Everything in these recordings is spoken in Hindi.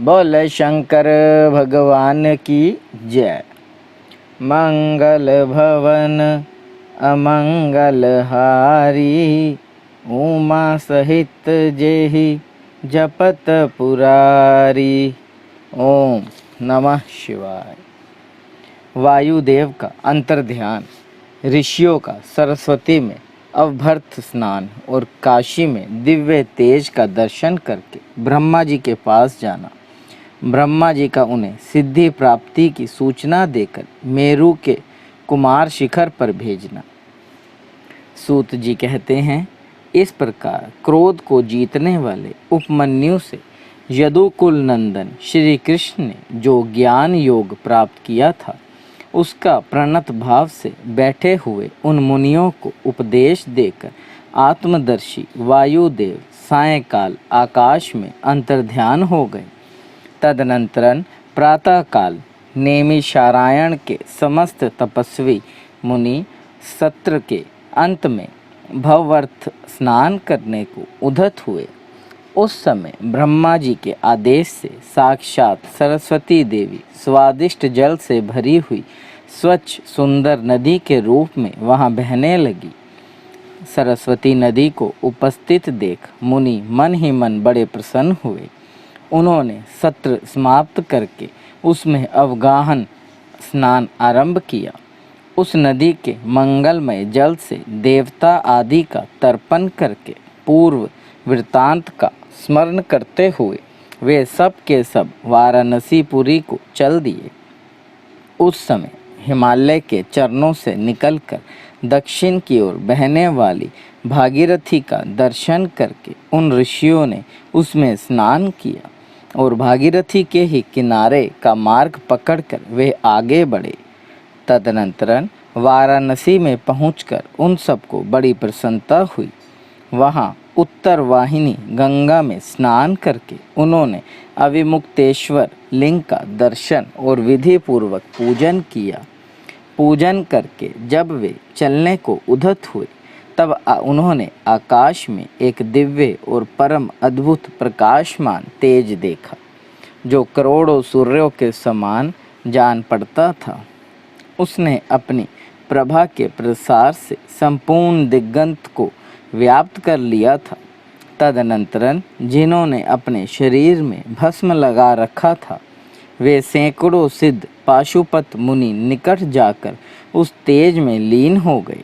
बोल शंकर भगवान की जय। मंगल भवन अमंगल हारी, उमा सहित जेहि जपत पुरारी। ओम नमः शिवाय। वायुदेव का अंतर्ध्यान, ऋषियों का सरस्वती में अवभर्त स्नान और काशी में दिव्य तेज का दर्शन करके ब्रह्मा जी के पास जाना। ब्रह्मा जी का उन्हें सिद्धि प्राप्ति की सूचना देकर मेरु के कुमार शिखर पर भेजना। सूत जी कहते हैं, इस प्रकार क्रोध को जीतने वाले उपमन्यु से यदुकुल नंदन श्री कृष्ण ने जो ज्ञान योग प्राप्त किया था, उसका प्रणत भाव से बैठे हुए उन मुनियों को उपदेश देकर आत्मदर्शी वायुदेव सायंकाल आकाश में अंतर्ध्यान हो गए। तदनंतरन प्रातःकाल नैमिषारण्य के समस्त तपस्वी मुनि सत्र के अंत में भववर्थ स्नान करने को उद्यत हुए। उस समय ब्रह्मा जी के आदेश से साक्षात सरस्वती देवी स्वादिष्ट जल से भरी हुई स्वच्छ सुंदर नदी के रूप में वहां बहने लगी। सरस्वती नदी को उपस्थित देख मुनि मन ही मन बड़े प्रसन्न हुए। उन्होंने सत्र समाप्त करके उसमें अवगाहन स्नान आरंभ किया। उस नदी के मंगलमय जल से देवता आदि का तर्पण करके पूर्व वृत्तांत का स्मरण करते हुए वे सब के सब वाराणसीपुरी को चल दिए। उस समय हिमालय के चरणों से निकलकर दक्षिण की ओर बहने वाली भागीरथी का दर्शन करके उन ऋषियों ने उसमें स्नान किया और भागीरथी के ही किनारे का मार्ग पकड़कर वे आगे बढ़े। तदनंतर वाराणसी में पहुंचकर उन सबको बड़ी प्रसन्नता हुई। वहां उत्तर वाहिनी गंगा में स्नान करके उन्होंने अविमुक्तेश्वर लिंग का दर्शन और विधि पूर्वक पूजन किया। पूजन करके जब वे चलने को उद्यत हुए, तब उन्होंने आकाश में एक दिव्य और परम अद्भुत प्रकाशमान तेज देखा, जो करोड़ों सूर्यों के समान जान पड़ता था। उसने अपनी प्रभा के प्रसार से संपूर्ण दिगंत को व्याप्त कर लिया था। तदनंतरन जिन्होंने अपने शरीर में भस्म लगा रखा था, वे सैकड़ों सिद्ध पाशुपत मुनि निकट जाकर उस तेज में लीन हो गए।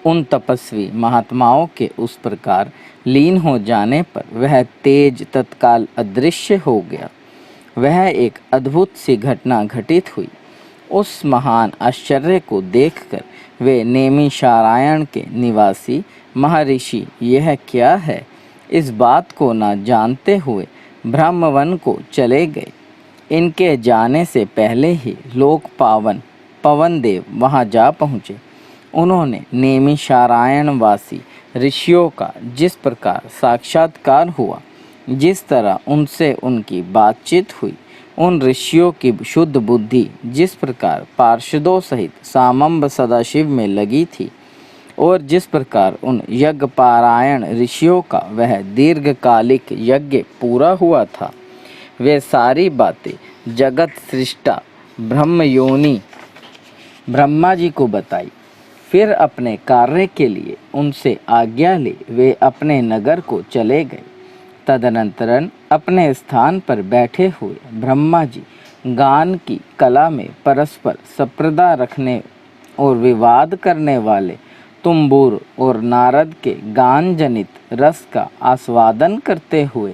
उन तपस्वी महात्माओं के उस प्रकार लीन हो जाने पर वह तेज तत्काल अदृश्य हो गया। वह एक अद्भुत सी घटना घटित हुई। उस महान आश्चर्य को देखकर वे नैमिषारण्य के निवासी महर्षि यह क्या है, इस बात को न जानते हुए ब्रह्मवन को चले गए। इनके जाने से पहले ही लोक पावन पवन देव वहां जा पहुँचे। उन्होंने नैमिषारण्य वासी ऋषियों का जिस प्रकार साक्षात्कार हुआ, जिस तरह उनसे उनकी बातचीत हुई, उन ऋषियों की शुद्ध बुद्धि जिस प्रकार पार्षदों सहित सामंब सदाशिव में लगी थी, और जिस प्रकार उन यज्ञपारायण ऋषियों का वह दीर्घकालिक यज्ञ पूरा हुआ था, वे सारी बातें जगत सृष्टा ब्रह्मयोनि ब्रह्मा जी को बताई। फिर अपने कार्य के लिए उनसे आज्ञा ले वे अपने नगर को चले गए। तदनंतरन अपने स्थान पर बैठे हुए ब्रह्मा जी गान की कला में परस्पर सप्रदा रखने और विवाद करने वाले तुम्बुर और नारद के गान जनित रस का आस्वादन करते हुए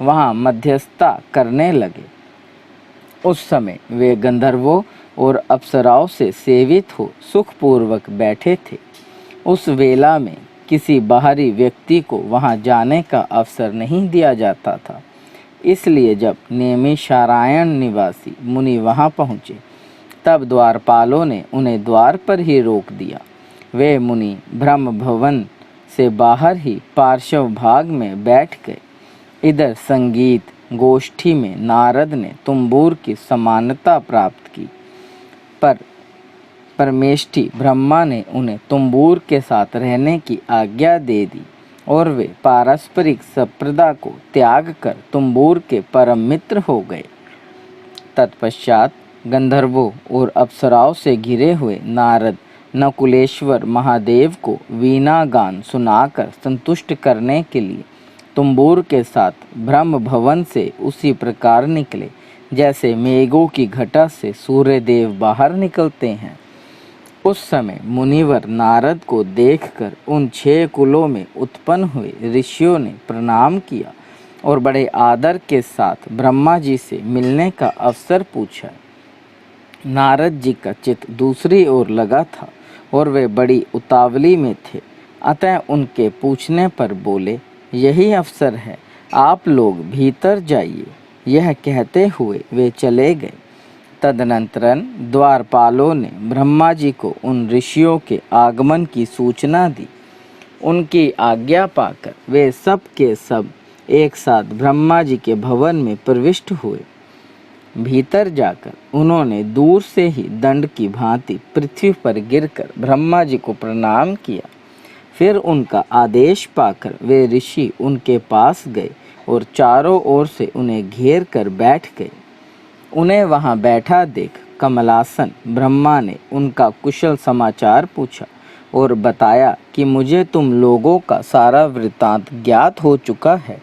वहां मध्यस्थता करने लगे। उस समय वे गंधर्वों और अप्सराओं से सेवित हो सुखपूर्वक बैठे थे। उस वेला में किसी बाहरी व्यक्ति को वहां जाने का अवसर नहीं दिया जाता था। इसलिए जब नैमिषारण्य निवासी मुनि वहां पहुँचे, तब द्वारपालों ने उन्हें द्वार पर ही रोक दिया। वे मुनि ब्रह्म भवन से बाहर ही पार्श्व भाग में बैठ गए। इधर संगीत गोष्ठी में नारद ने तुम्बूर की समानता प्राप्त की, पर परमेष्ठी ब्रह्मा ने उन्हें तुम्बूर के साथ रहने की आज्ञा दे दी। और वे पारस्परिक संप्रदा को त्याग कर तुम्बूर के परम मित्र हो गए। तत्पश्चात गंधर्वों और अप्सराओं से घिरे हुए नारद नकुलेश्वर महादेव को वीणा गान सुनाकर संतुष्ट करने के लिए तुम्बूर के साथ ब्रह्म भवन से उसी प्रकार निकले जैसे मेघों की घटा से सूर्यदेव बाहर निकलते हैं। उस समय मुनिवर नारद को देखकर उन 6 कुलों में उत्पन्न हुए ऋषियों ने प्रणाम किया और बड़े आदर के साथ ब्रह्मा जी से मिलने का अवसर पूछा। नारद जी का चित्त दूसरी ओर लगा था और वे बड़ी उतावली में थे, अतः उनके पूछने पर बोले, यही अवसर है, आप लोग भीतर जाइए। यह कहते हुए वे चले गए। तदनंतरन द्वारपालों ने ब्रह्मा जी को उन ऋषियों के आगमन की सूचना दी। उनकी आज्ञा पाकर वे सब के सब एक साथ ब्रह्मा जी के भवन में प्रविष्ट हुए। भीतर जाकर उन्होंने दूर से ही दंड की भांति पृथ्वी पर गिरकर ब्रह्मा जी को प्रणाम किया। फिर उनका आदेश पाकर वे ऋषि उनके पास गए और चारों ओर से उन्हें घेर कर बैठ गए। उन्हें वहां बैठा देख कमलासन ब्रह्मा ने उनका कुशल समाचार पूछा और बताया कि मुझे तुम लोगों का सारा वृत्तांत ज्ञात हो चुका है,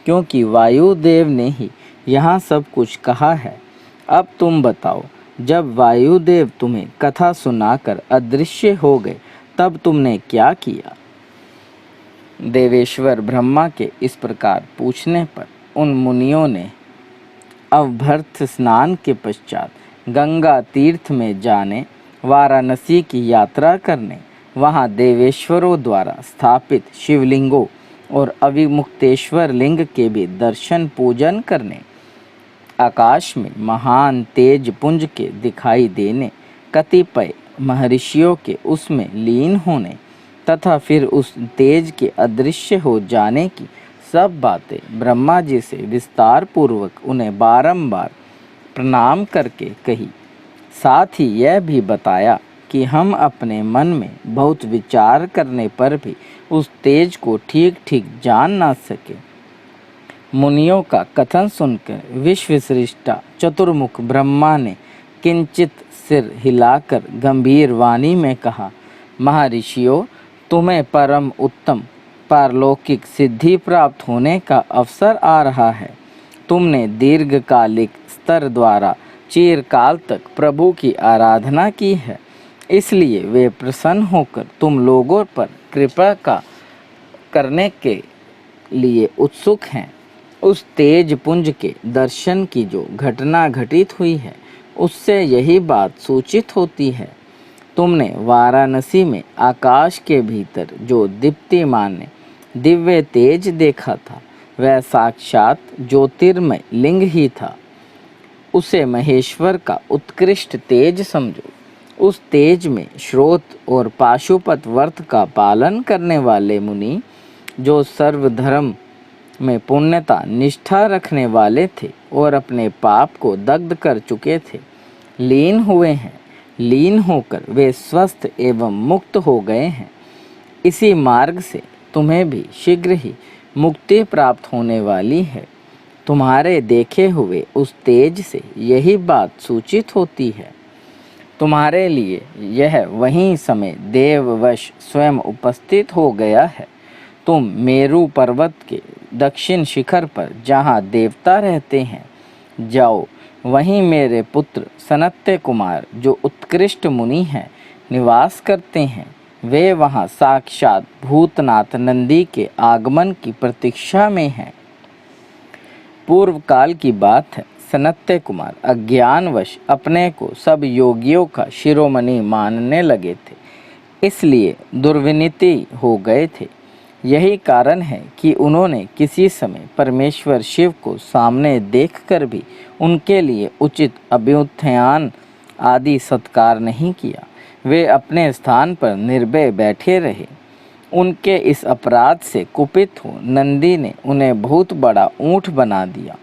क्योंकि वायुदेव ने ही यहाँ सब कुछ कहा है। अब तुम बताओ, जब वायुदेव तुम्हें कथा सुनाकर अदृश्य हो गए तब तुमने क्या किया? देवेश्वर ब्रह्मा के इस प्रकार पूछने पर उन मुनियों ने अवभर्थ स्नान के पश्चात गंगा तीर्थ में जाने, वाराणसी की यात्रा करने, वहाँ देवेश्वरों द्वारा स्थापित शिवलिंगों और अविमुक्तेश्वर लिंग के भी दर्शन पूजन करने, आकाश में महान तेज पुंज के दिखाई देने, कतिपय महर्षियों के उसमें लीन होने तथा फिर उस तेज के अदृश्य हो जाने की सब बातें ब्रह्मा जी से विस्तार पूर्वक उन्हें बारंबार प्रणाम करके कही। साथ ही यह भी बताया कि हम अपने मन में बहुत विचार करने पर भी उस तेज को ठीक ठीक जान ना सके। मुनियों का कथन सुनकर विश्वश्रेष्ठा चतुर्मुख ब्रह्मा ने किंचित सिर हिलाकर गंभीर वाणी में कहा, महर्षियों, तुम्हें परम उत्तम पारलौकिक सिद्धि प्राप्त होने का अवसर आ रहा है। तुमने दीर्घकालिक स्तर द्वारा चिरकाल तक प्रभु की आराधना की है, इसलिए वे प्रसन्न होकर तुम लोगों पर कृपा का करने के लिए उत्सुक हैं। उस तेज पुंज के दर्शन की जो घटना घटित हुई है, उससे यही बात सूचित होती है। तुमने वाराणसी में आकाश के भीतर जो दीप्तिमान दिव्य तेज देखा था, वह साक्षात ज्योतिर्मय लिंग ही था। उसे महेश्वर का उत्कृष्ट तेज समझो। उस तेज में श्रोत और पाशुपत व्रत का पालन करने वाले मुनि, जो सर्वधर्म में पुण्यता निष्ठा रखने वाले थे और अपने पाप को दग्ध कर चुके थे, लीन हुए हैं। लीन होकर वे स्वस्थ एवं मुक्त हो गए हैं। इसी मार्ग से तुम्हें भी शीघ्र ही मुक्ति प्राप्त होने वाली है। तुम्हारे देखे हुए उस तेज से यही बात सूचित होती है। तुम्हारे लिए यह वही समय देववश स्वयं उपस्थित हो गया है। तुम मेरु पर्वत के दक्षिण शिखर पर जहाँ देवता रहते हैं जाओ। वहीं मेरे पुत्र सनत्य कुमार, जो उत्कृष्ट मुनि हैं, निवास करते हैं। वे वहाँ साक्षात भूतनाथ नंदी के आगमन की प्रतीक्षा में हैं। पूर्व काल की बात है, सनत्य कुमार अज्ञानवश अपने को सब योगियों का शिरोमणि मानने लगे थे, इसलिए दुर्विनीति हो गए थे। यही कारण है कि उन्होंने किसी समय परमेश्वर शिव को सामने देखकर भी उनके लिए उचित अभ्युत्थान आदि सत्कार नहीं किया। वे अपने स्थान पर निर्भय बैठे रहे। उनके इस अपराध से कुपित हो नंदी ने उन्हें बहुत बड़ा ऊंट बना दिया।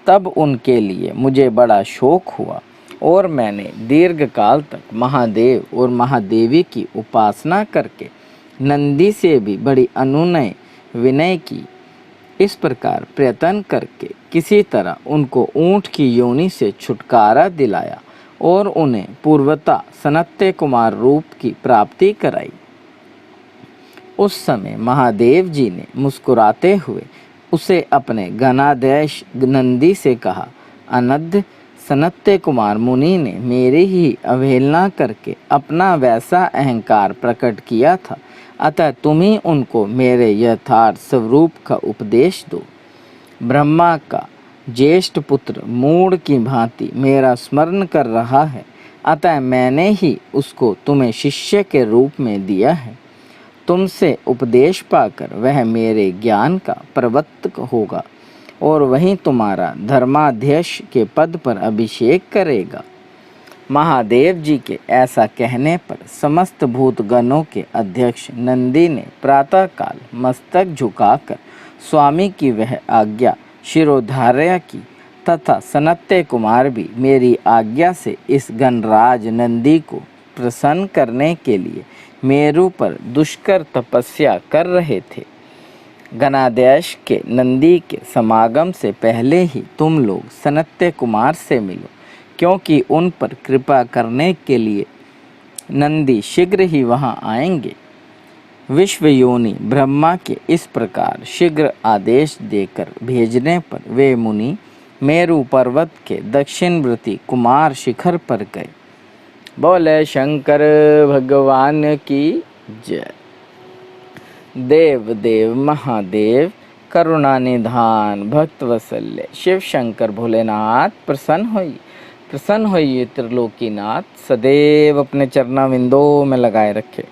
तब उनके लिए मुझे बड़ा शोक हुआ और मैंने दीर्घकाल तक महादेव और महादेवी की उपासना करके नंदी से भी बड़ी अनुनय विनय की। इस प्रकार प्रयत्न करके किसी तरह उनको ऊँट की योनि से छुटकारा दिलाया और उन्हें पूर्वता सनत्य कुमार रूप की प्राप्ति कराई। उस समय महादेव जी ने मुस्कुराते हुए उसे अपने गणाध्यक्ष नंदी से कहा, अनद्य सनत्य कुमार मुनि ने मेरी ही अवहेलना करके अपना वैसा अहंकार प्रकट किया था, अतः तुम ही उनको मेरे यथार्थ स्वरूप का उपदेश दो। ब्रह्मा का ज्येष्ठ पुत्र मूढ़ की भांति मेरा स्मरण कर रहा है, अतः मैंने ही उसको तुम्हें शिष्य के रूप में दिया है। तुमसे उपदेश पाकर वह मेरे ज्ञान का प्रवर्तक होगा और वहीं तुम्हारा धर्माध्यक्ष के पद पर अभिषेक करेगा। महादेव जी के ऐसा कहने पर समस्त भूतगणों के अध्यक्ष नंदी ने प्रातःकाल मस्तक झुकाकर स्वामी की वह आज्ञा शिरोधार्य की तथा सनत्य कुमार भी मेरी आज्ञा से इस गणराज नंदी को प्रसन्न करने के लिए मेरु पर दुष्कर तपस्या कर रहे थे। गणाध्यक्ष के नंदी के समागम से पहले ही तुम लोग सनत्य कुमार से मिलो, क्योंकि उन पर कृपा करने के लिए नंदी शीघ्र ही वहां आएंगे। विश्वयोनि ब्रह्मा के इस प्रकार शीघ्र आदेश देकर भेजने पर वे मुनि मेरु पर्वत के दक्षिणवर्ती कुमार शिखर पर गए। बोले शंकर भगवान की जय। देव देव महादेव करुणा निधान भक्त वत्सल्य शिव शंकर भोलेनाथ प्रसन्न होइए त्रिलोकीनाथ, सदैव अपने चरणाविंदों में लगाए रखे,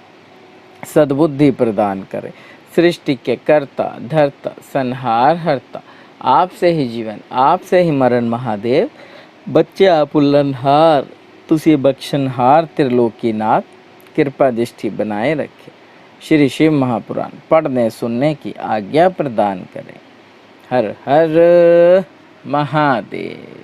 सद्बुद्धि प्रदान करे। सृष्टि के कर्ता धर्ता संहार हरता, आपसे ही जीवन आपसे ही मरण महादेव, बच्चे आप उल्लनहार तुसी बख्शनहार त्रिलोकीनाथ, कृपा दृष्टि बनाए रखे। श्री शिव महापुराण पढ़ने सुनने की आज्ञा प्रदान करें। हर हर महादेव।